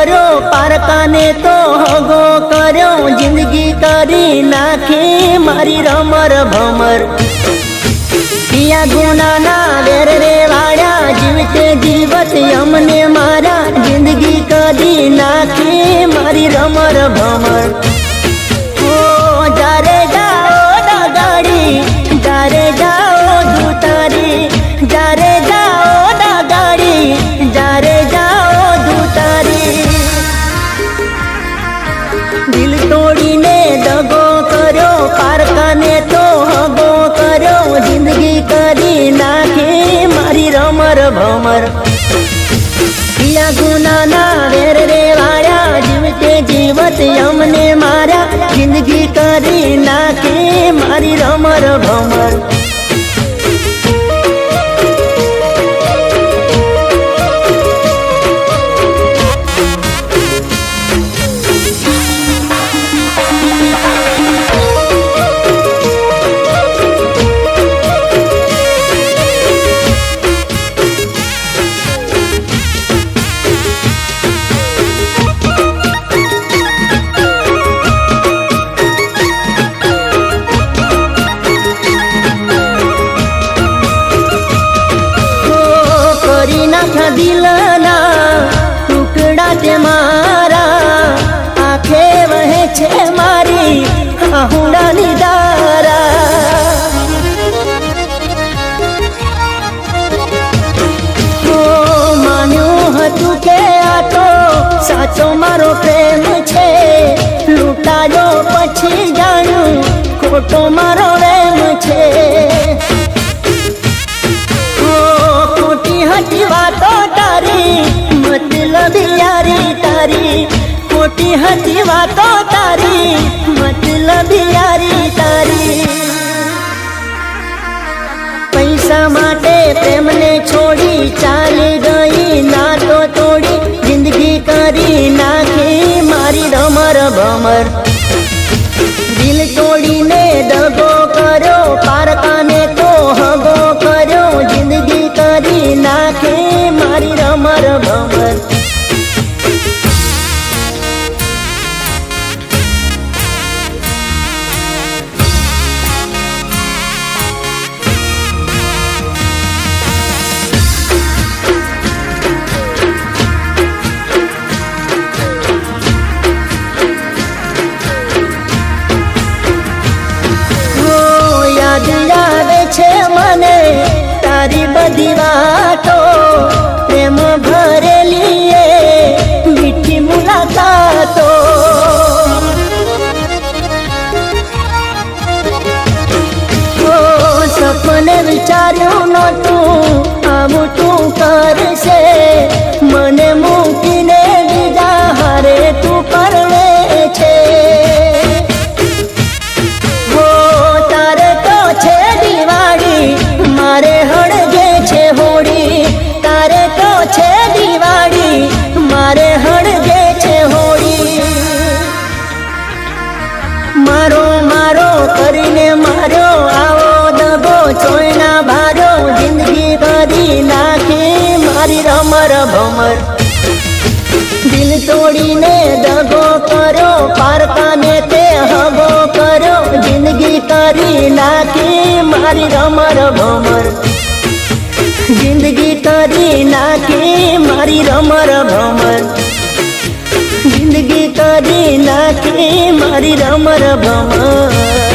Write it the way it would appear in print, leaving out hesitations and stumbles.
કર્યો પારકાને તો હગો કર્યો જિંદગી કરી નાખી મારી રમર ભમર પિયા ગુનાના વેર રે વાળ્યા જીવતે જીવત અમને મારા જિંદગી કરી નાખી મારી રમર ભમર જારે જાઓ ગાડી જારે જાઓ ધૂતારી જારે જાઓ ગાડી જારે જાઓ ધૂતારી દિલ તોડીને દગો કર્યો પારકાને તો હગો કર્યો જિંદગી કરી નાખી મારી રમર ભમર પિયા ગુનાના વેર રે વાળ્યા જીવતે જીવત અમને મારા જિંદગી કરી નાખી મારી રમર ભમર દિલના ટુકડા તે મારા આંખે વહે છે મારી આહુડાની દારા માન્યું હતું કે આ તો સાચો મારો પ્રેમ છે લૂંટાયો પછી જાણ્યું ખોટો મારો પ્રેમ છે हटी वातो तारी मतलब यारी तारी खोटी हटी वातो तारी मतलब यारी तारी पैसा माटे प्रेम ने छोड़ी चाली गई नातो तोड़ी जिंदगी करी नाखी मारी रमर भमर दिल तोड़ी ने दगो करो पारकाने तो हगो करो जिंदगी કરી નાખે મારી રમર ભમર યાદ આવે છે મને તારી બધી વાતો પ્રેમ ભરેલી મીઠી મુલાકાતો સપને વિચાર્યું નહોતું આવું તું કરશે મને મૂકીને બીજા હારે તું પરણે છે તારે તો છે દિવાળી મારે હળગે છે હોળી તારે તો છે દિવાળી મારે હળગે છે હોળી મારો મારો કરીને માર્યો આવો દગો ચોયના ભારો જિંદગી કરી નાખી મારી રમર ભમર દિલ તોડીને દગો કર્યો પારકાને તે હગો કર્યો જિંદગી કરી નાખી મારી રમર ભમર જિંદગી કરી નાખી મારી રમર ભમર જિંદગી કરી નાખી મારી રમર ભમર